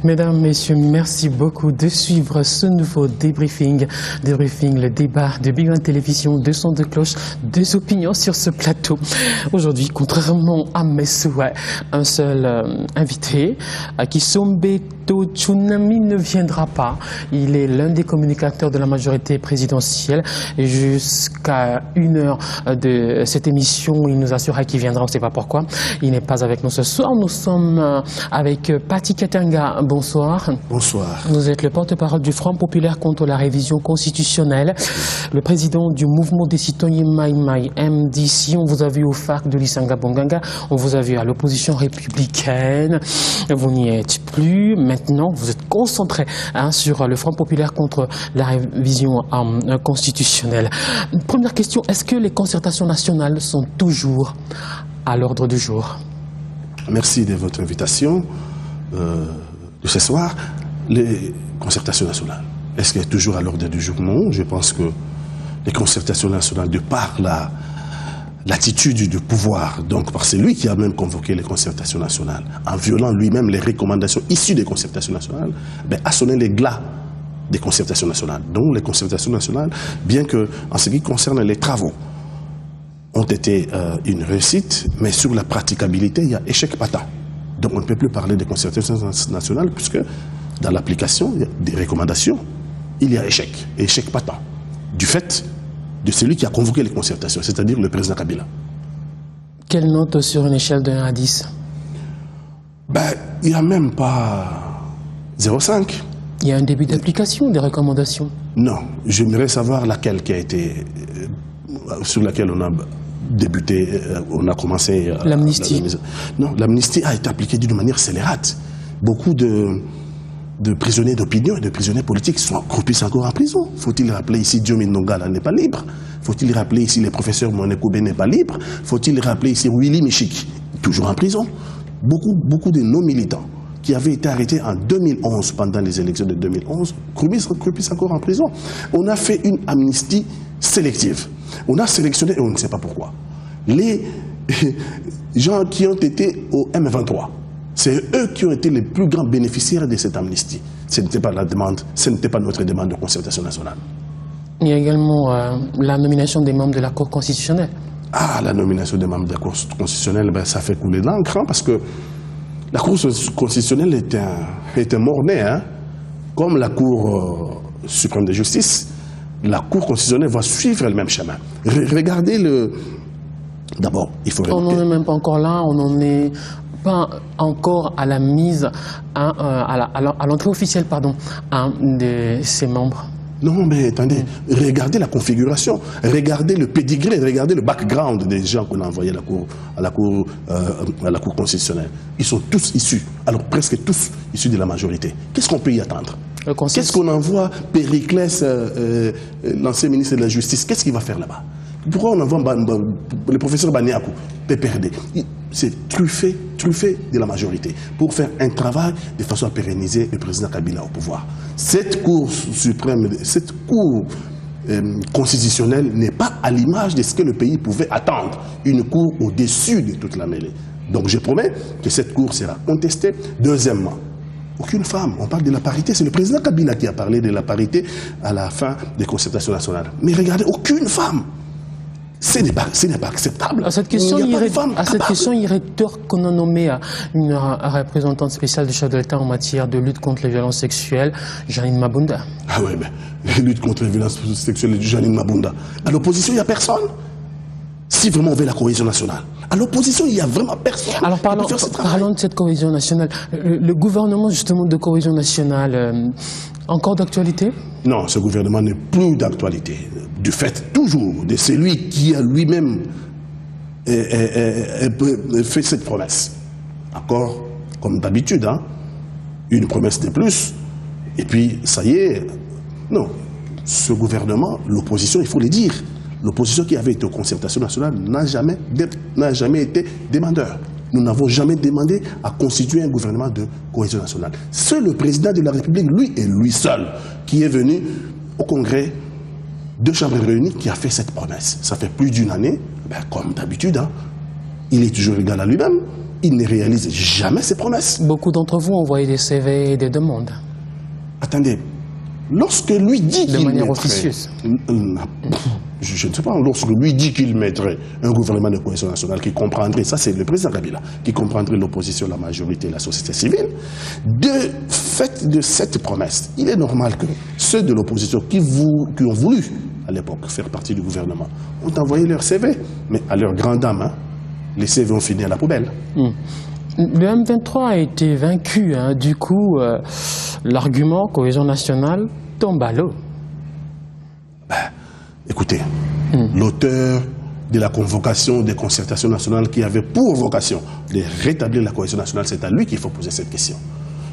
Mesdames, Messieurs, merci beaucoup de suivre ce nouveau débriefing. Le débat de Big One Télévision, 202 cloches, 2 opinions sur ce plateau. Aujourd'hui, contrairement à mes souhaits, un seul invité, Kisombeto Tsunami, ne viendra pas. Il est l'un des communicateurs de la majorité présidentielle. Jusqu'à 1h de cette émission, il nous assurera qu'il viendra, on ne sait pas pourquoi. Il n'est pas avec nous ce soir. Nous sommes avec Pati Katanga. Bonsoir. Bonsoir. Vous êtes le porte-parole du Front populaire contre la révision constitutionnelle, le président du mouvement des citoyens Maïmaï MDC. On vous a vu au FARC de l'Isanga Bonganga, on vous a vu à l'opposition républicaine, vous n'y êtes plus. Maintenant, vous êtes concentré sur le Front populaire contre la révision constitutionnelle. Première question, est-ce que les concertations nationales sont toujours à l'ordre du jour? Merci de votre invitation. De ce soir, les concertations nationales. Est-ce qu'elle est toujours à l'ordre du jour? Non. Je pense que les concertations nationales, de par l'attitude du pouvoir, donc par celui qui a même convoqué les concertations nationales, en violant lui-même les recommandations issues des concertations nationales, a sonné les glas des concertations nationales. Donc les concertations nationales, bien que en ce qui concerne les travaux, ont été une réussite, mais sur la praticabilité, il y a échec patent. Donc on ne peut plus parler de concertations nationales puisque dans l'application des recommandations, il y a échec patent, du fait de celui qui a convoqué les concertations, c'est-à-dire le président Kabila. Quelle note sur une échelle de 1 à 10? Il n'y a même pas 0,5. Il y a un début d'application des recommandations? Non, j'aimerais savoir laquelle qui a été, sur laquelle on a débuté, on a commencé... L'amnistie. Non, l'amnistie a été appliquée d'une manière scélérate. Beaucoup de prisonniers d'opinion et de prisonniers politiques sont croupissent encore en prison. Faut-il rappeler ici Diomi Nongala n'est pas libre? Faut-il rappeler ici les professeurs Monekoube n'est pas libre? Faut-il rappeler ici Willy Michik, toujours en prison? Beaucoup de non-militants qui avaient été arrêtés en 2011, pendant les élections de 2011, croupissent encore en prison. On a fait une amnistie sélective. On a sélectionné, et on ne sait pas pourquoi, les gens qui ont été au M23. C'est eux qui ont été les plus grands bénéficiaires de cette amnistie. Ce n'était pas la demande, ce n'était pas notre demande de concertation nationale. Il y a également la nomination des membres de la Cour constitutionnelle. Ah, la nomination des membres de la Cour constitutionnelle, ça fait couler l'encre, parce que la Cour constitutionnelle est un mort-né, comme la Cour suprême de justice. La Cour constitutionnelle va suivre le même chemin. Regardez le... D'abord, il faut... On n'en est même pas encore là, on n'en est pas encore à la mise, à l'entrée officielle, de ces membres. Non, mais attendez, regardez la configuration, regardez le pédigré, regardez le background des gens qu'on a envoyés à la Cour constitutionnelle. Ils sont tous issus, alors presque tous issus de la majorité. Qu'est-ce qu'on peut y attendre? Qu'est-ce qu'on envoie Périclès, l'ancien ministre de la Justice, qu'est-ce qu'il va faire là-bas? Pourquoi on envoie le professeur Baniakou, PPRD? C'est truffé de la majorité pour faire un travail de façon à pérenniser le président Kabila au pouvoir. Cette Cour suprême, cette Cour constitutionnelle n'est pas à l'image de ce que le pays pouvait attendre. Une Cour au-dessus de toute la mêlée. Donc je promets que cette Cour sera contestée. Deuxièmement, aucune femme. On parle de la parité. C'est le président Kabila qui a parlé de la parité à la fin des concertations nationales. Mais regardez, aucune femme. Ce n'est pas acceptable. À cette question, il est tort qu'on a nommé une représentante spéciale du chef de l'État en matière de lutte contre les violences sexuelles, Janine Mabunda. Ah oui, mais la lutte contre les violences sexuelles de Janine Mabunda. À l'opposition, il n'y a personne. Si vraiment on veut la cohésion nationale. À l'opposition, il n'y a vraiment personne. Alors parlons de cette cohésion nationale. Le gouvernement justement de cohésion nationale, encore d'actualité? Non, ce gouvernement n'est plus d'actualité. Du fait toujours de celui qui a lui-même fait cette promesse. Encore, comme d'habitude, une promesse de plus, et puis ça y est. Non, ce gouvernement, l'opposition, il faut le dire, l'opposition qui avait été aux concertations nationales n'a jamais été demandeur. Nous n'avons jamais demandé à constituer un gouvernement de cohésion nationale. C'est le président de la République, lui et lui seul, qui est venu au Congrès, 2 chambres réunies, qui a fait cette promesse. Ça fait plus d'1 année, comme d'habitude, il est toujours égal à lui-même. il ne réalise jamais ses promesses. Beaucoup d'entre vous ont envoyé des CV et des demandes. Attendez, lorsque lui dit qu'il manière mettrait, officieuse. je ne sais pas, lorsque lui dit qu'il mettrait un gouvernement de cohésion nationale qui comprendrait, ça c'est le président Kabila, qui comprendrait l'opposition, la majorité et la société civile, de fait de cette promesse, il est normal que ceux de l'opposition qui ont voulu à l'époque faire partie du gouvernement ont envoyé leur CV, mais à leur grande dame, hein, les CV ont fini à la poubelle. Le M23 a été vaincu, hein. Du coup, l'argument cohésion nationale tombe à l'eau. Écoutez, l'auteur de la convocation des concertations nationales qui avait pour vocation de rétablir la cohésion nationale, c'est à lui qu'il faut poser cette question.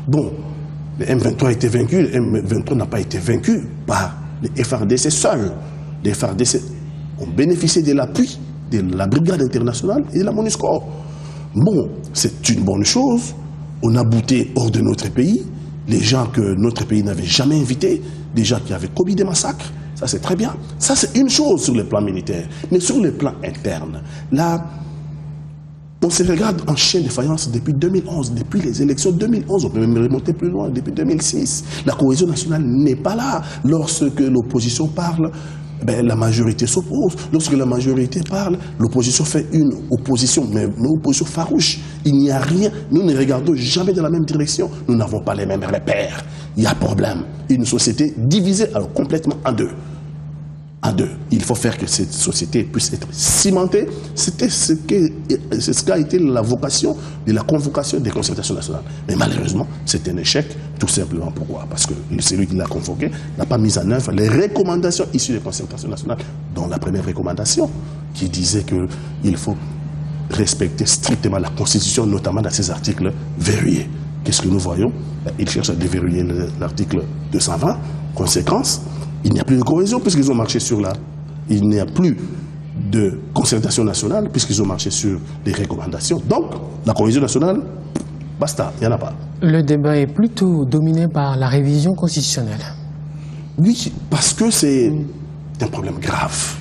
Bon, le M23 a été vaincu, le M23 n'a pas été vaincu par les FARDC seuls. Les FARDC ont bénéficié de l'appui de la brigade internationale et de la MONUSCO. Bon, c'est une bonne chose. On a bouté hors de notre pays les gens que notre pays n'avait jamais invités, des gens qui avaient commis des massacres. Ça, c'est très bien. Ça, c'est une chose sur le plan militaire. Mais sur le plan interne, là, on se regarde en chien de faïence depuis 2011, depuis les élections 2011, on peut même remonter plus loin, depuis 2006. La cohésion nationale n'est pas là. Lorsque l'opposition parle, ben, la majorité s'oppose. Lorsque la majorité parle, l'opposition fait une opposition, mais une opposition farouche. Il n'y a rien. Nous ne regardons jamais dans la même direction. Nous n'avons pas les mêmes repères. Il y a problème. Une société divisée alors complètement en deux. Il faut faire que cette société puisse être cimentée. C'est ce qu'a été la vocation de la convocation des concertations nationales. Mais malheureusement, c'est un échec, tout simplement. Pourquoi? Parce que celui qui l'a convoqué n'a pas mis en œuvre les recommandations issues des concertations nationales, dont la première recommandation, qui disait qu'il faut respecter strictement la Constitution, notamment dans ses articles verrouillés. Qu'est-ce que nous voyons? Il cherche à déverrouiller l'article 220. Conséquence, il n'y a plus de cohésion puisqu'ils ont marché sur il n'y a plus de concertation nationale puisqu'ils ont marché sur les recommandations. Donc, la cohésion nationale, basta, il n'y en a pas. Le débat est plutôt dominé par la révision constitutionnelle. Oui, parce que c'est un problème grave.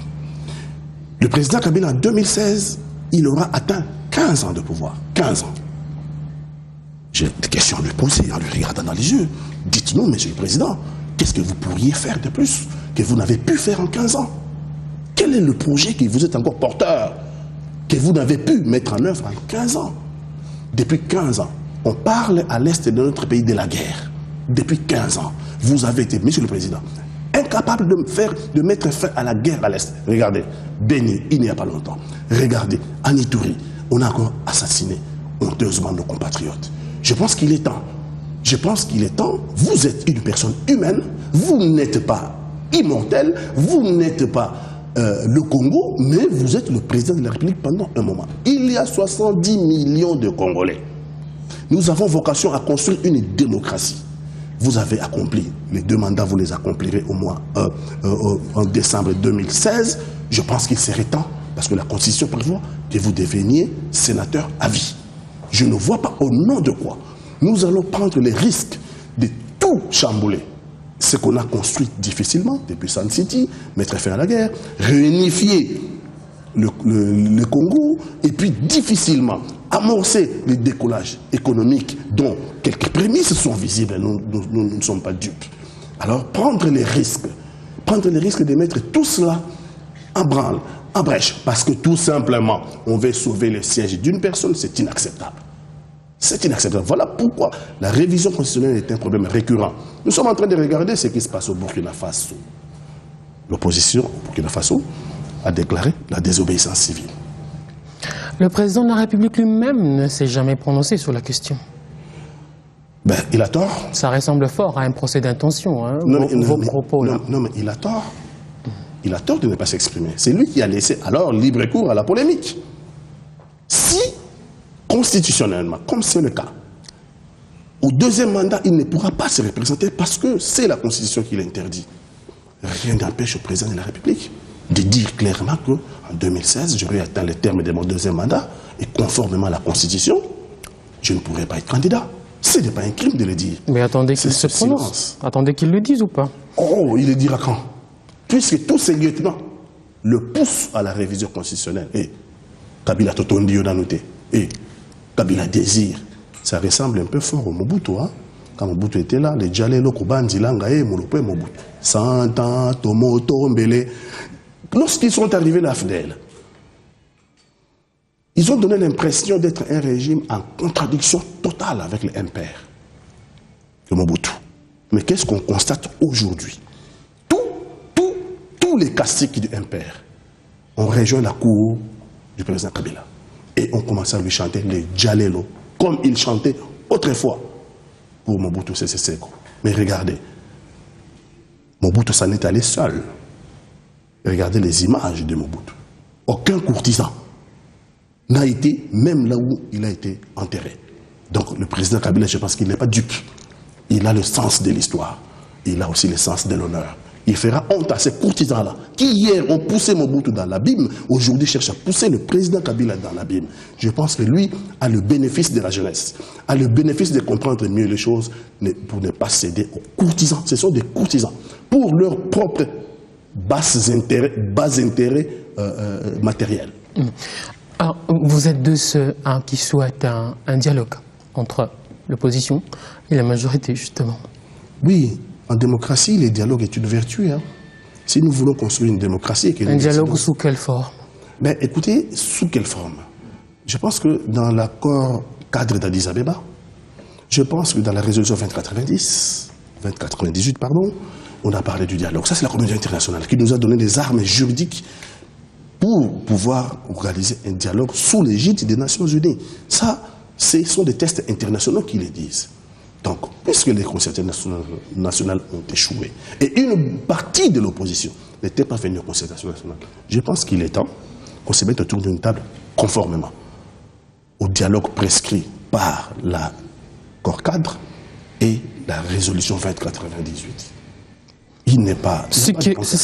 Le président Kabila, en 2016, il aura atteint 15 ans de pouvoir. 15 ans. J'ai des questions à lui poser en lui regardant dans les yeux. Dites-nous, monsieur le président, qu'est-ce que vous pourriez faire de plus que vous n'avez pu faire en 15 ans? Quel est le projet que vous êtes encore porteur, que vous n'avez pu mettre en œuvre en 15 ans? Depuis 15 ans, on parle à l'est de notre pays de la guerre. Depuis 15 ans, vous avez été, monsieur le président, incapable de mettre fin à la guerre à l'est. Regardez, Béni, il n'y a pas longtemps. Regardez, en Ituri, on a encore assassiné honteusement nos compatriotes. Je pense qu'il est temps. Je pense qu'il est temps, vous êtes une personne humaine, vous n'êtes pas immortel, vous n'êtes pas le Congo, mais vous êtes le président de la République pendant un moment. Il y a 70 millions de Congolais. Nous avons vocation à construire une démocratie. Vous avez accompli les 2 mandats, vous les accomplirez au mois en décembre 2016. Je pense qu'il serait temps, parce que la Constitution prévoit que vous deveniez sénateur à vie. Je ne vois pas au nom de quoi nous allons prendre les risques de tout chambouler. Ce qu'on a construit difficilement depuis Sun City, mettre fin à la guerre, réunifier le Congo, et puis difficilement amorcer le décollage économique dont quelques prémices sont visibles. Nous ne sommes pas dupes. Alors prendre les risques de mettre tout cela en branle, en brèche, parce que tout simplement, on veut sauver le siège d'une personne, c'est inacceptable. C'est inacceptable. Voilà pourquoi la révision constitutionnelle est un problème récurrent. Nous sommes en train de regarder ce qui se passe au Burkina Faso. L'opposition au Burkina Faso a déclaré la désobéissance civile. Le président de la République lui-même ne s'est jamais prononcé sur la question. Ben, il a tort. Ça ressemble fort à un procès d'intention, hein, vos propos là. Non, mais il a tort. Il a tort de ne pas s'exprimer. C'est lui qui a laissé alors libre cours à la polémique. Si constitutionnellement, comme c'est le cas, au 2e mandat, il ne pourra pas se représenter parce que c'est la Constitution qui l'interdit. Rien n'empêche au président de la République de dire clairement qu'en 2016, j'aurais atteint le terme de mon 2e mandat et conformément à la Constitution, je ne pourrais pas être candidat. Ce n'est pas un crime de le dire. Mais attendez qu'il se prononce. Attendez qu'il le dise ou pas? Oh, il le dira quand? Puisque tous ces lieutenants le poussent à la révision constitutionnelle. Et Kabila Totondi Yodanouté. Et Kabila désire. Ça ressemble un peu fort au Mobutu. Hein? Quand Mobutu était là, les Djalelo, Kobandi, Langaye, Molope, Mobutu. 100 ans, Tomoto, Mbele. Lorsqu'ils sont arrivés à la FDL, ils ont donné l'impression d'être un régime en contradiction totale avec le MPR, le Mobutu. Mais qu'est-ce qu'on constate aujourd'hui? Tous les caciques du MPR ont rejoint la cour du président Kabila. Et on commence à lui chanter les Djalelo, comme il chantait autrefois pour Mobutu Sese Seko. Mais regardez, Mobutu s'en est allé seul. Regardez les images de Mobutu. Aucun courtisan n'a été, même là où il a été enterré. Donc le président Kabila, je pense qu'il n'est pas dupe. Il a le sens de l'histoire. Il a aussi le sens de l'honneur. Il fera honte à ces courtisans-là, qui hier ont poussé Mobutu dans l'abîme, aujourd'hui cherchent à pousser le président Kabila dans l'abîme. Je pense que lui a le bénéfice de la jeunesse, a le bénéfice de comprendre mieux les choses pour ne pas céder aux courtisans. Ce sont des courtisans. Pour leur propre bas intérêts matériels. Alors, vous êtes de ceux qui souhaitent un dialogue entre l'opposition et la majorité, justement. Oui, en démocratie, le dialogue est une vertu. Hein. Si nous voulons construire une démocratie... Un dialogue sous quelle forme? Mais écoutez, sous quelle forme? Je pense que dans l'accord cadre d'Addis Abeba, je pense que dans la résolution 2098, on a parlé du dialogue. Ça, c'est la communauté internationale qui nous a donné des armes juridiques pour pouvoir réaliser un dialogue sous l'égide des Nations Unies. Ça, ce sont des tests internationaux qui le disent. Donc, puisque les concertations nationales ont échoué, et une partie de l'opposition n'était pas venue aux concertations nationales, je pense qu'il est temps qu'on se mette autour d'une table conformément au dialogue prescrit par l'accord cadre et la résolution 2098. Il n'est pas... C'est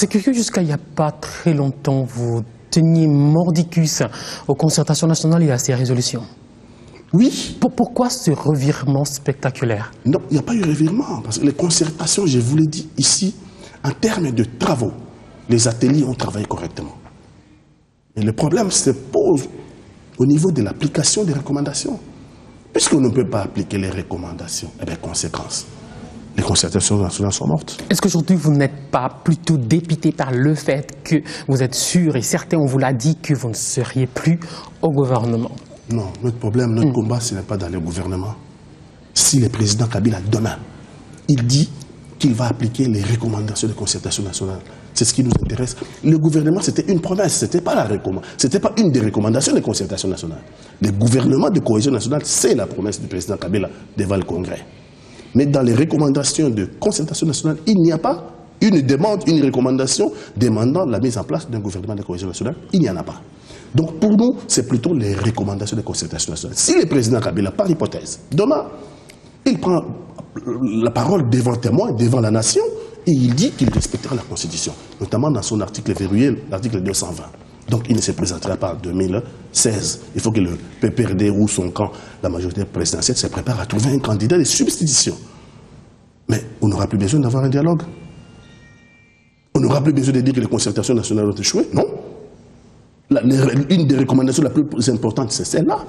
que jusqu'à il n'y a pas très longtemps, vous teniez mordicus aux concertations nationales et à ces résolutions. Oui. Pourquoi ce revirement spectaculaire? Non, il n'y a pas eu revirement. Parce que les concertations, je vous l'ai dit ici, en termes de travaux, les ateliers ont travaillé correctement. Et le problème se pose au niveau de l'application des recommandations. Puisqu'on ne peut pas appliquer les recommandations, eh bien, conséquence, les concertations nationales sont mortes. Est-ce qu'aujourd'hui, vous n'êtes pas plutôt dépité par le fait que vous êtes sûr, et certains, on vous l'a dit, que vous ne seriez plus au gouvernement? Non, notre problème, notre combat, ce n'est pas dans le gouvernement. Si le président Kabila, demain, il dit qu'il va appliquer les recommandations de concertation nationale, c'est ce qui nous intéresse. Le gouvernement, c'était une promesse, ce n'était pas une des recommandations de concertation nationale. Le gouvernement de cohésion nationale, c'est la promesse du président Kabila devant le Congrès. Mais dans les recommandations de concertation nationale, il n'y a pas une demande, une recommandation demandant la mise en place d'un gouvernement de cohésion nationale. Il n'y en a pas. Donc pour nous, c'est plutôt les recommandations de concertation nationale. Si le président Kabila, par hypothèse, demain, il prend la parole devant témoin, devant la nation, et il dit qu'il respectera la Constitution, notamment dans son article verrouillé, l'article 220. Donc il ne se présentera pas en 2016. Il faut que le PPRD ou son camp, la majorité présidentielle, se prépare à trouver un candidat de substitution. Mais on n'aura plus besoin d'avoir un dialogue. On n'aura plus besoin de dire que les concertations nationales ont échoué. Non. Une des recommandations les plus importantes, c'est celle-là.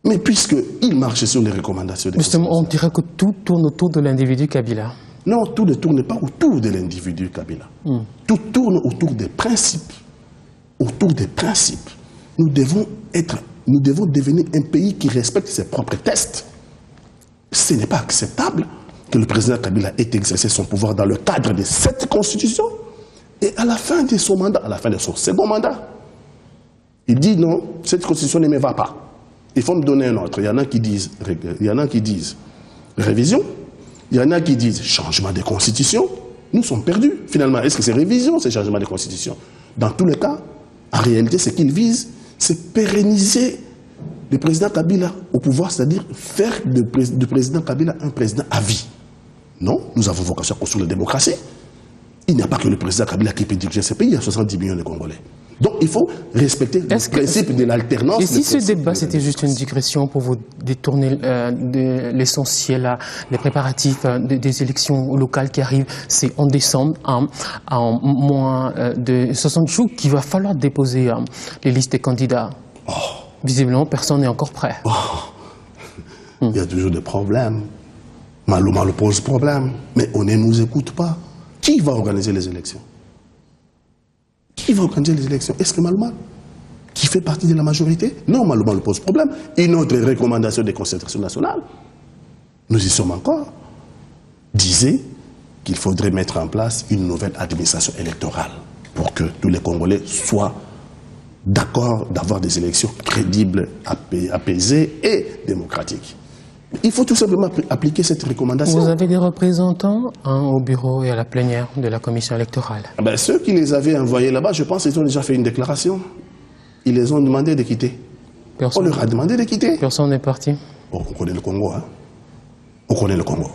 Mais puisqu'il marche sur les recommandations... Justement, on dirait que tout tourne autour de l'individu Kabila. Non, tout ne tourne pas autour de l'individu Kabila. Tout tourne autour des principes. Autour des principes. Nous devons devenir un pays qui respecte ses propres tests. Ce n'est pas acceptable que le président Kabila ait exercé son pouvoir dans le cadre de cette constitution. Et à la fin de son mandat, à la fin de son second mandat, il dit non, cette constitution ne me va pas. Il faut me donner un autre. Il y en a qui disent révision, il y en a qui disent changement de constitution. Nous sommes perdus. Finalement, est-ce que c'est révision, c'est changement de constitution? Dans tous les cas, en réalité, ce qu'il vise, c'est pérenniser le président Kabila au pouvoir, c'est-à-dire faire du président Kabila un président à vie. Non, nous avons vocation à construire la démocratie. Il n'y a pas que le président Kabila qui peut diriger ce pays, il y a 70 millions de Congolais. Donc il faut respecter le principe de l'alternance. Et si ce débat c'était juste une digression pour vous détourner de l'essentiel, les préparatifs des élections locales qui arrivent, c'est en décembre, en moins de 60 jours, qu'il va falloir déposer les listes des candidats. Visiblement, personne n'est encore prêt. Il y a toujours des problèmes. Malouma le pose problème, mais on ne nous écoute pas. Qui va organiser les élections? Qui va organiser les élections? Est-ce que Malouma, qui fait partie de la majorité? Non, Malouma le pose problème. Une autre recommandation des concertations nationales, nous y sommes encore, disait qu'il faudrait mettre en place une nouvelle administration électorale pour que tous les Congolais soient d'accord d'avoir des élections crédibles, apaisées et démocratiques. Il faut tout simplement appliquer cette recommandation. Vous avez des représentants au bureau et à la plénière de la commission électorale? Ceux qui les avaient envoyés là-bas, je pense qu'ils ont déjà fait une déclaration. Ils les ont demandé de quitter. On leur a demandé de quitter. Personne n'est parti. On connaît le Congo, hein. On connaît le Congo.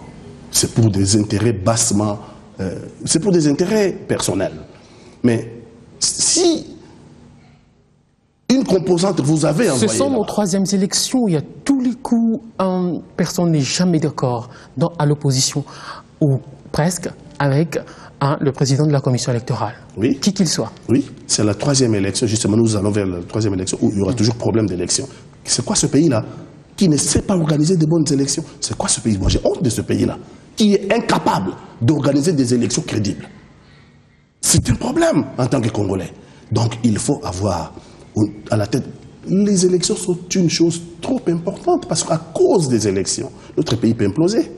C'est pour des intérêts bassement... c'est pour des intérêts personnels. Mais si une composante vous avez envoyé... Ce sont nos troisièmes élections. Il y a tous les coups. Personne n'est jamais d'accord à l'opposition, ou presque, avec le président de la commission électorale. Oui. Qui qu'il soit. Oui, c'est la troisième élection. Justement, nous allons vers la troisième élection où il y aura toujours problème d'élection. C'est quoi ce pays-là qui ne sait pas organiser de bonnes élections? C'est quoi ce pays? Moi, j'ai honte de ce pays-là, qui est incapable d'organiser des élections crédibles. C'est un problème en tant que Congolais. Donc, il faut avoir à la tête... Les élections sont une chose trop importante parce qu'à cause des élections, notre pays peut imploser.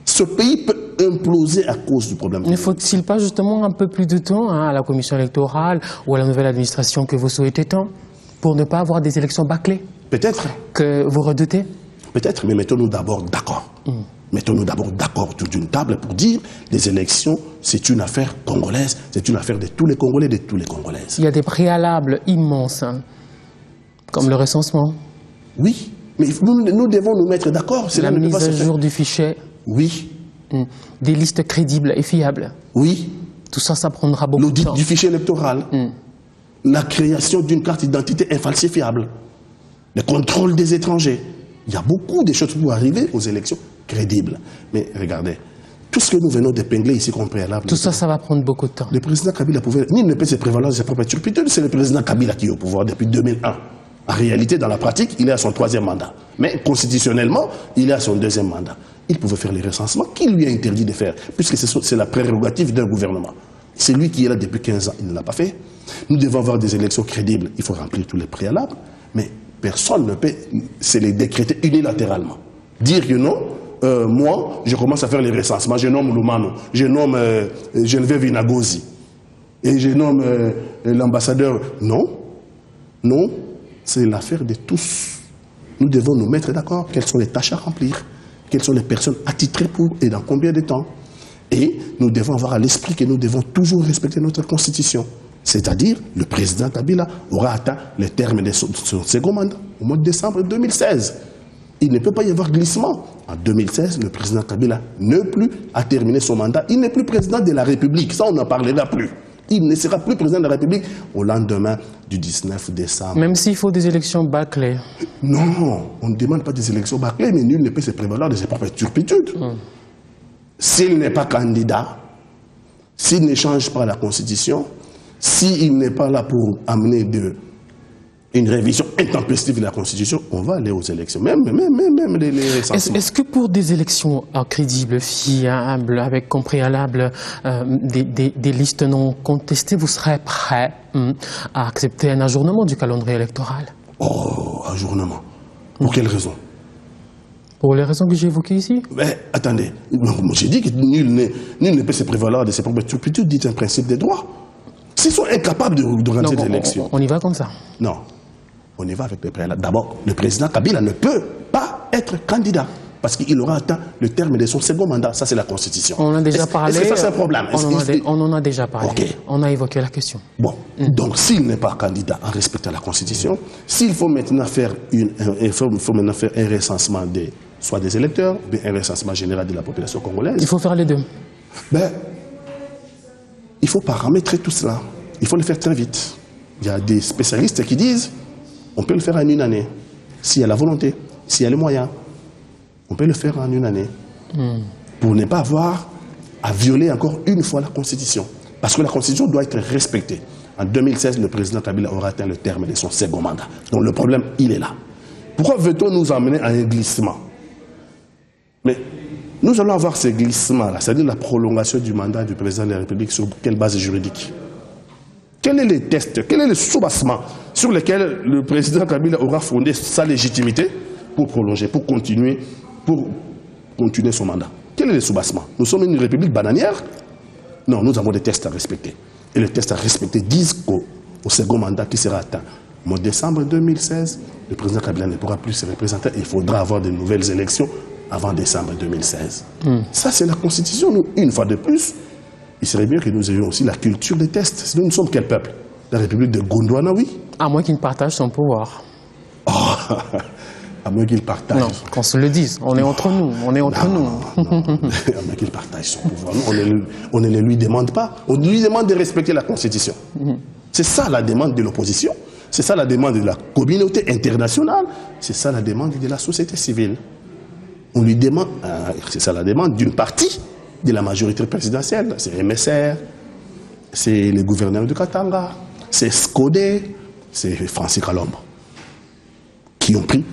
Ce pays peut imploser à cause du problème. Ne faut-il pas justement un peu plus de temps à la commission électorale ou à la nouvelle administration que vous souhaitez tant pour ne pas avoir des élections bâclées? Peut-être. Que vous redoutez? Peut-être, mais mettons-nous d'abord d'accord. Mettons-nous d'abord d'accord autour d'une table pour dire les élections, c'est une affaire congolaise, c'est une affaire de tous les Congolais, de tous les Congolaises. Il y a des préalables immenses, comme le recensement. Oui, mais nous devons nous mettre d'accord. La mise à jour du fichier. Oui. Des listes crédibles et fiables. Oui. Tout ça, ça prendra beaucoup de temps. L'audit du fichier électoral. La création d'une carte d'identité infalsifiable. Le contrôle des étrangers. Il y a beaucoup de choses pour arriver aux élections crédibles. Mais regardez, tout ce que nous venons d'épingler ici comme préalable... Tout ça, ça va prendre beaucoup de temps. Le président Kabila pouvait... Nul ne peut se prévaloir de ses propres turpitudes. C'est le président Kabila qui est au pouvoir depuis 2001. En réalité, dans la pratique, il est à son 3e mandat. Mais constitutionnellement, il est à son 2e mandat. Il pouvait faire les recensements. Qui lui a interdit de faire? Puisque c'est la prérogative d'un gouvernement. C'est lui qui est là depuis 15 ans. Il ne l'a pas fait. Nous devons avoir des élections crédibles. Il faut remplir tous les préalables. Mais personne ne peut se les décréter unilatéralement. Dire que non, moi, je commence à faire les recensements. Je nomme Lumano. Je nomme Geneviève Inagozi. Et je nomme l'ambassadeur. Non. Non. C'est l'affaire de tous. Nous devons nous mettre d'accord. Quelles sont les tâches à remplir? Quelles sont les personnes attitrées pour et dans combien de temps? Et nous devons avoir à l'esprit que nous devons toujours respecter notre constitution. C'est-à-dire, le président Kabila aura atteint le terme de son second mandat au mois de décembre 2016. Il ne peut pas y avoir glissement. En 2016, le président Kabila ne plus a terminé son mandat. Il n'est plus président de la République. Ça, on n'en parlera plus. Il ne sera plus président de la République au lendemain du 19 décembre. Même s'il faut des élections bâclées. Non, on ne demande pas des élections bâclées, mais nul ne peut se prévaloir de ses propres turpitudes. S'il n'est pas candidat, s'il ne change pas la Constitution, s'il n'est pas là pour amener une révision intempestive de la Constitution, on va aller aux élections. Même les recensements. Est-ce que pour des élections crédibles, fiables, avec comme préalable des listes non contestées, vous serez prêt à accepter un ajournement du calendrier électoral? Oh, ajournement. Pour quelle raison? Pour les raisons que j'ai évoquées ici. Mais attendez, j'ai dit que nul ne peut se prévaloir de ses propres turpitudes, dit un principe des droits. S'ils sont incapables d'organiser des élections. On y va comme ça? Non. On y va avec les préalables. D'abord, le président Kabila ne peut pas être candidat parce qu'il aura atteint le terme de son second mandat. Ça, c'est la Constitution. On en a déjà parlé. Est-ce que ça, c'est un problème? On en a déjà parlé. Okay. On a évoqué la question. Bon. Donc, s'il n'est pas candidat en respectant la Constitution, s'il faut maintenant faire un recensement soit des électeurs, ou un recensement général de la population congolaise. Il faut faire les deux. Il faut paramétrer tout cela. Il faut le faire très vite. Il y a des spécialistes qui disent on peut le faire en une année, s'il y a la volonté, s'il y a les moyens. On peut le faire en une année. Pour ne pas avoir à violer encore une fois la Constitution. Parce que la Constitution doit être respectée. En 2016, le président Kabila aura atteint le terme de son second mandat. Donc le problème, il est là. Pourquoi veut-on nous emmener à un glissement? Mais nous allons avoir ce glissement-là, c'est-à-dire la prolongation du mandat du président de la République sur quelle base juridique? Quels sont les tests, quel est le soubassement sur lesquels le président Kabila aura fondé sa légitimité pour prolonger, pour continuer son mandat? Quel est le soubassement? Nous sommes une république bananière? Non, nous avons des tests à respecter. Et les tests à respecter disent qu'au second mandat qui sera atteint, en décembre 2016, le président Kabila ne pourra plus se représenter. Il faudra avoir de nouvelles élections avant décembre 2016. Ça, c'est la Constitution. Nous, une fois de plus, il serait bien que nous ayons aussi la culture des tests. Sinon, nous sommes quel peuple? La République de Gondwana, oui? À moins qu'il partage son pouvoir. Oh, à moins qu'il partage. Non, qu'on se le dise. On est entre nous. On est entre nous. À moins qu'il partage son pouvoir. On ne lui demande pas. On lui demande de respecter la Constitution. C'est ça la demande de l'opposition. C'est ça la demande de la communauté internationale. C'est ça la demande de la société civile. On lui demande, c'est ça la demande d'une partie de la majorité présidentielle. C'est MSR, c'est les gouverneurs de Katanga, c'est Skodé, c'est Francis Kalombo, qui ont pris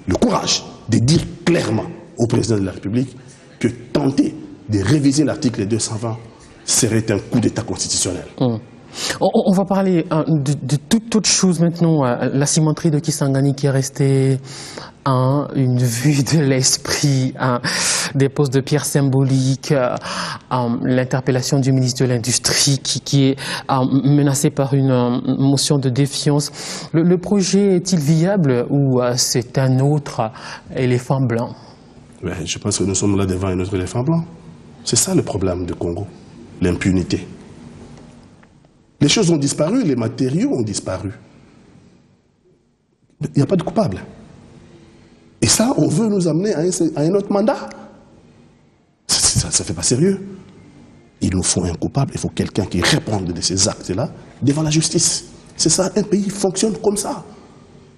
le courage de dire clairement au président de la République que tenter de réviser l'article 220 serait un coup d'État constitutionnel. On va parler de toute autre chose maintenant. La cimenterie de Kisangani qui est restée une vue de l'esprit, des postes de pierre symboliques, l'interpellation du ministre de l'Industrie qui est menacé par une motion de défiance. Le projet est-il viable ou c'est un autre éléphant blanc? Je pense que nous sommes là devant un autre éléphant blanc. C'est ça le problème du Congo, l'impunité. Les choses ont disparu, les matériaux ont disparu. Il n'y a pas de coupable. Et ça, on veut nous amener à un autre mandat. Ça ne fait pas sérieux. Il nous faut un coupable, il faut quelqu'un qui réponde de ces actes-là devant la justice. C'est ça, un pays fonctionne comme ça.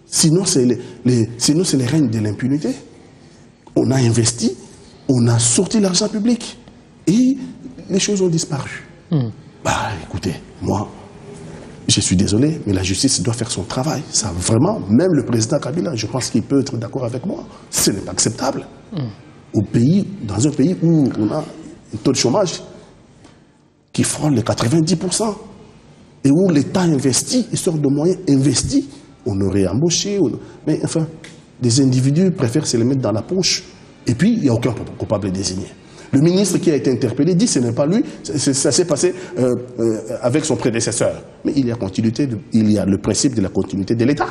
Sinon, c'est les règnes de l'impunité. On a investi, on a sorti l'argent public et les choses ont disparu. Bah écoutez, moi, je suis désolé, mais la justice doit faire son travail. Ça, vraiment, même le président Kabila, je pense qu'il peut être d'accord avec moi. Ce n'est pas acceptable. Dans un pays où on a un taux de chômage qui frôle les 90%, et où l'État investit, il sort de moyens investis, on aurait embauché, mais enfin, des individus préfèrent se les mettre dans la poche, et puis il n'y a aucun coupable désigné. Le ministre qui a été interpellé dit que ce n'est pas lui, ça s'est passé avec son prédécesseur. Mais il y a le principe de la continuité de l'État.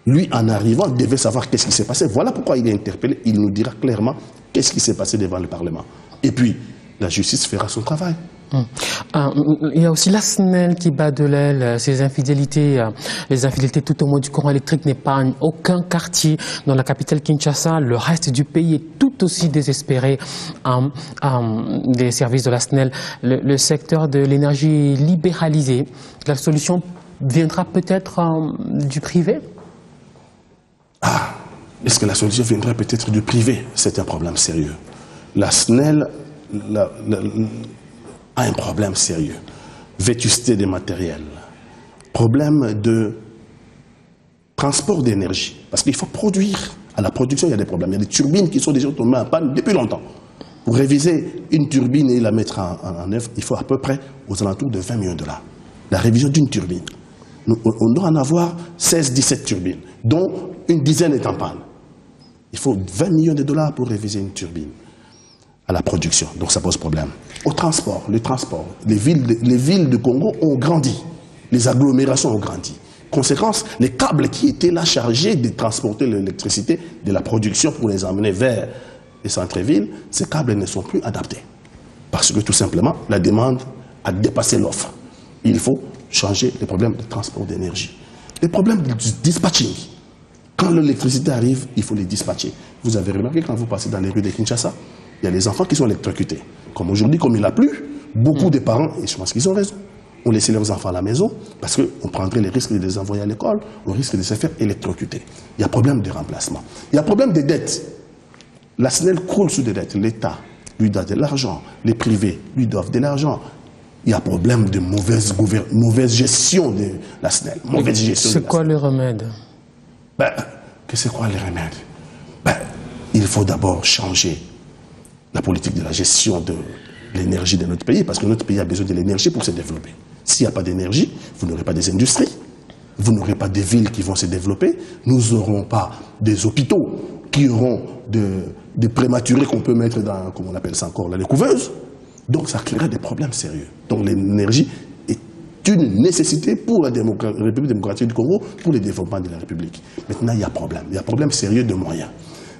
Lui, en arrivant, devait savoir qu'est-ce qui s'est passé. Voilà pourquoi il est interpellé. Il nous dira clairement qu'est-ce qui s'est passé devant le Parlement. Et puis, la justice fera son travail. Il y a aussi la SNEL qui bat de l'aile, ces infidélités, les infidélités tout au moins du courant électrique n'épargnent aucun quartier dans la capitale Kinshasa. Le reste du pays est tout aussi désespéré des services de la SNEL. Le secteur de l'énergie est libéralisé. La solution viendra peut-être du privé? Est-ce que la solution viendrait peut-être du privé? C'est un problème sérieux. La SNEL a un problème sérieux. Vétusté des matériels. Problème de transport d'énergie. Parce qu'il faut produire. À la production, il y a des problèmes. Il y a des turbines qui sont déjà tombées en panne depuis longtemps. Pour réviser une turbine et la mettre en œuvre, il faut à peu près aux alentours de 20 millions de dollars. La révision d'une turbine. On doit en avoir 16-17 turbines, dont une dizaine est en panne. Il faut 20 millions de dollars pour réviser une turbine. À la production, donc ça pose problème. Au transport, le transport, les villes de Congo ont grandi, les agglomérations ont grandi. Conséquence, les câbles qui étaient là chargés de transporter l'électricité de la production pour les emmener vers les centres-villes, ces câbles ne sont plus adaptés. Parce que tout simplement, la demande a dépassé l'offre. Il faut changer les problèmes de transport d'énergie. Les problèmes du dispatching. Quand l'électricité arrive, il faut les dispatcher. Vous avez remarqué quand vous passez dans les rues de Kinshasa, il y a les enfants qui sont électrocutés. Comme aujourd'hui, comme il a plu, beaucoup de parents, et je pense qu'ils ont raison, ont laissé leurs enfants à la maison parce qu'on prendrait les risques de les envoyer à l'école, on risque de se faire électrocuter. Il y a problème de remplacement. Il y a problème de dettes. La SNEL croule sous des dettes. L'État lui donne de l'argent, les privés lui doivent de l'argent. il y a problème de mauvaise gestion de la SNEL. Mauvaise gestion. C'est quoi le remède? C'est quoi le remède? Il faut d'abord changer la politique de la gestion de l'énergie de notre pays, parce que notre pays a besoin de l'énergie pour se développer. S'il n'y a pas d'énergie, vous n'aurez pas des industries, vous n'aurez pas des villes qui vont se développer, nous n'aurons pas des hôpitaux qui auront des prématurés qu'on peut mettre dans, comment on appelle ça encore, les couveuses. Donc ça créera des problèmes sérieux. Donc l'énergie est une nécessité pour la République démocratique du Congo, pour le développement de la République. Maintenant, il y a problème. Il y a problème sérieux de moyens.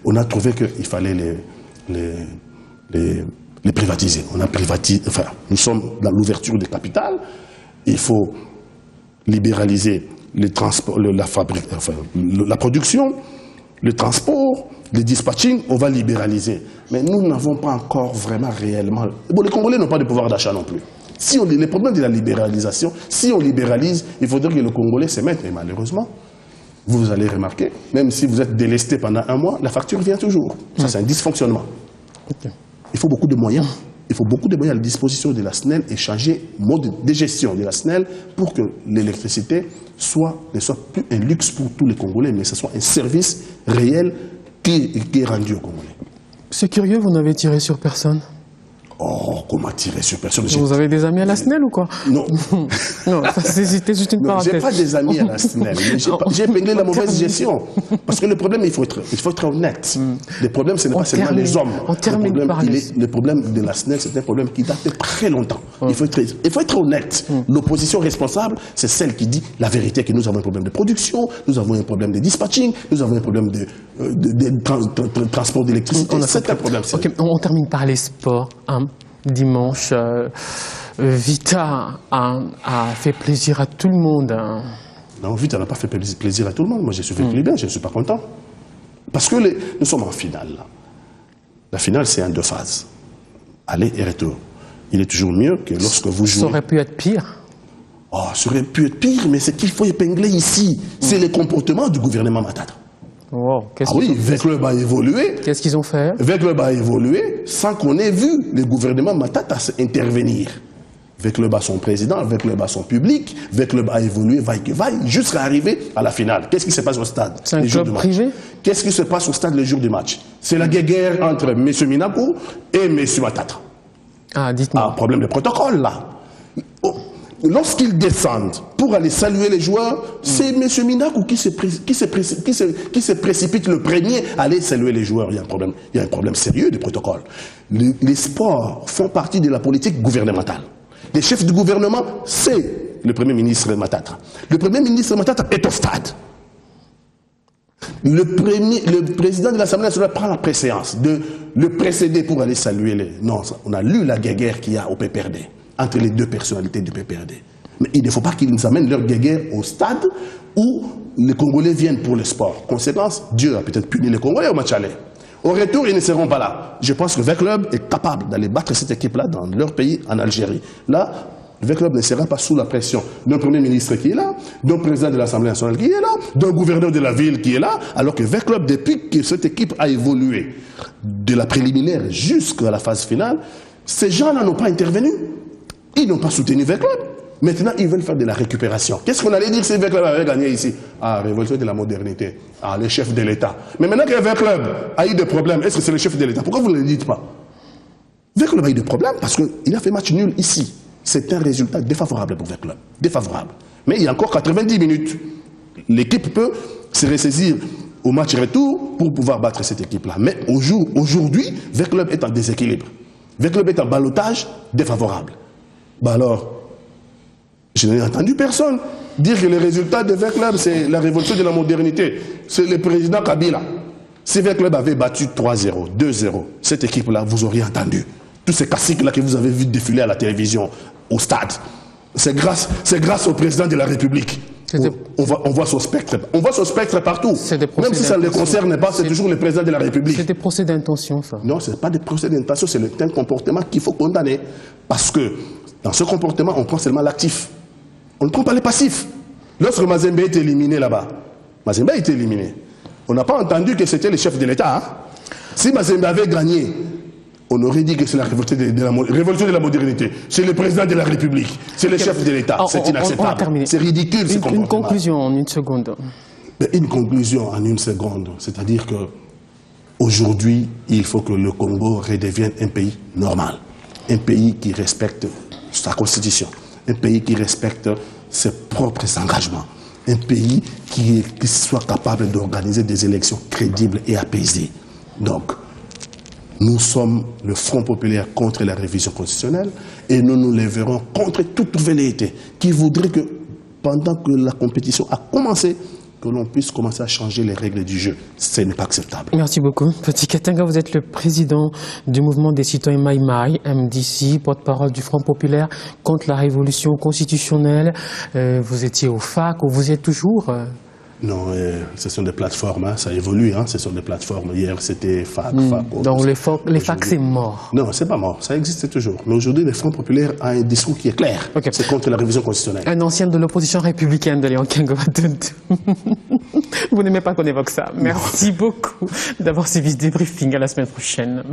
On a trouvé qu'il fallait les privatiser. On a privatisé, enfin, nous sommes dans l'ouverture des capitales. Il faut libéraliser les transports, la production, le transport, le dispatching, on va libéraliser. Mais nous n'avons pas encore vraiment réellement... Bon, les Congolais n'ont pas de pouvoir d'achat non plus. Si les problèmes de la libéralisation, si on libéralise, il faudrait que le Congolais se mette. Et malheureusement, vous allez remarquer, même si vous êtes délesté pendant un mois, la facture vient toujours. Ça, c'est un dysfonctionnement. Okay. Il faut beaucoup de moyens. Il faut beaucoup de moyens à la disposition de la SNEL et changer le mode de gestion de la SNEL pour que l'électricité ne soit plus un luxe pour tous les Congolais, mais ce soit un service réel qui est rendu aux Congolais. C'est curieux, vous n'avez tiré sur personne? Oh, comment tirer sur personne? Vous avez des amis à la SNEL ou quoi? Non. Non, c'était juste une parenthèse. Je n'ai pas des amis à la SNEL, mais j'ai épinglé la mauvaise gestion. Parce que le problème, il faut être honnête. Le problème, ce n'est pas seulement les hommes. Le problème de la SNEL, c'est un problème qui date de très longtemps. Il faut être honnête. L'opposition responsable, c'est celle qui dit la vérité, que nous avons un problème de production, nous avons un problème de dispatching, nous avons un problème de transport d'électricité. C'est un problème sérieux. Okay, on termine par les sports. Dimanche, Vita a fait plaisir à tout le monde. Non, Vita n'a pas fait plaisir à tout le monde. Moi, je suis fait bien, je ne suis pas content. Parce que nous sommes en finale. Là. La finale, c'est en 2 phases. Aller et retour. Il est toujours mieux que lorsque vous jouez... Ça aurait pu être pire. Oh, ça aurait pu être pire, mais ce qu'il faut épingler ici, c'est le comportement du gouvernement Matata. Wow, oui, V-Club a évolué. Qu'est-ce qu'ils ont fait? V-Club a évolué sans qu'on ait vu le gouvernement Matata intervenir. V-Club a son président, V-Club a son public, V-Club a évolué, vaille que vaille, jusqu'à arriver à la finale. Qu'est-ce qui se passe au stade? C'est un club privé? Qu'est-ce qui se passe au stade le jour du match? C'est la guerre entre M. Minakou et M. Matata. Ah, dites-moi. Un problème de protocole, là. Lorsqu'ils descendent pour aller saluer les joueurs, c'est M. Minakou qui se précipite le premier à aller saluer les joueurs. Il y a un problème sérieux de protocole. Les sports font partie de la politique gouvernementale. Les chefs du gouvernement, c'est le Premier ministre Matata. Le Premier ministre Matata est au stade. Le président de l'Assemblée nationale prend la préséance de le précéder pour aller saluer les... Non, on a lu la guerre qu'il y a au PPRD. Entre les deux personnalités du PPRD. Mais il ne faut pas qu'ils nous amènent leur guerre au stade où les Congolais viennent pour le sport. Conséquence, Dieu a peut-être puni les Congolais au match aller. Au retour, ils ne seront pas là. Je pense que V-Club est capable d'aller battre cette équipe-là dans leur pays, en Algérie. Là, V-Club ne sera pas sous la pression d'un Premier ministre qui est là, d'un président de l'Assemblée nationale qui est là, d'un gouverneur de la ville qui est là, alors que V-Club, depuis que cette équipe a évolué de la préliminaire jusqu'à la phase finale, ces gens-là n'ont pas intervenu. Ils n'ont pas soutenu V-Club. Maintenant, ils veulent faire de la récupération. Qu'est-ce qu'on allait dire si V-Club avait gagné ici? Ah, révolution de la modernité. Ah, le chef de l'État. Mais maintenant que V-Club a eu des problèmes, est-ce que c'est le chef de l'État? Pourquoi vous ne le dites pas? V-Club a eu des problèmes parce qu'il a fait match nul ici. C'est un résultat défavorable pour V-Club. Défavorable. Mais il y a encore 90 minutes. L'équipe peut se ressaisir au match retour pour pouvoir battre cette équipe-là. Mais aujourd'hui, V-Club est en déséquilibre. V-Club est en ballottage défavorable. Bah alors, je n'ai entendu personne dire que le résultat de V-Club, c'est la révolution de la modernité. C'est le président Kabila. Si V-Club avait battu 3-0, 2-0, cette équipe-là, vous auriez entendu. Tous ces classiques-là que vous avez vu défiler à la télévision, au stade. C'est grâce au président de la République. On voit son spectre. On voit son spectre partout. Même si ça ne le concerne pas, c'est toujours le président de la République. C'est des procès d'intention, ça. Non, ce n'est pas des procès d'intention, c'est un comportement qu'il faut condamner. Parce que dans ce comportement, on prend seulement l'actif. On ne prend pas les passifs. Lorsque Mazembe est éliminé là-bas, Mazembe a été éliminé. On n'a pas entendu que c'était le chef de l'État. Hein? Si Mazembe avait gagné on aurait dit que c'est la révolution de la modernité. C'est le président de la République, c'est le chef de l'État. C'est inacceptable. C'est ridicule ce comportement. Une conclusion en une seconde. Une conclusion en une seconde. C'est-à-dire que aujourd'hui, il faut que le Congo redevienne un pays normal. Un pays qui respecte sa constitution. Un pays qui respecte ses propres engagements. Un pays qui soit capable d'organiser des élections crédibles et apaisées. Donc, nous sommes le Front populaire contre la révision constitutionnelle et nous nous lèverons contre toute velléité qui voudrait que, pendant que la compétition a commencé, que l'on puisse commencer à changer les règles du jeu. Ce n'est pas acceptable. Merci beaucoup. Petit Katanga, vous êtes le président du mouvement des citoyens Mai Mai, MDC, porte-parole du Front populaire contre la révolution constitutionnelle. Vous étiez au FAC, ou vous y êtes toujours Non, ce sont des plateformes, hein, ça évolue, hein, ce sont des plateformes. Hier, c'était FAC, Donc les FAC, c'est mort. Non, c'est pas mort, ça existe toujours. Mais aujourd'hui, le Front populaire a un discours qui est clair. Okay. C'est contre la révision constitutionnelle. Un ancien de l'opposition républicaine de Léon Kengovatuntu. Vous n'aimez pas qu'on évoque ça. Merci beaucoup d'avoir suivi ce débriefing. À la semaine prochaine.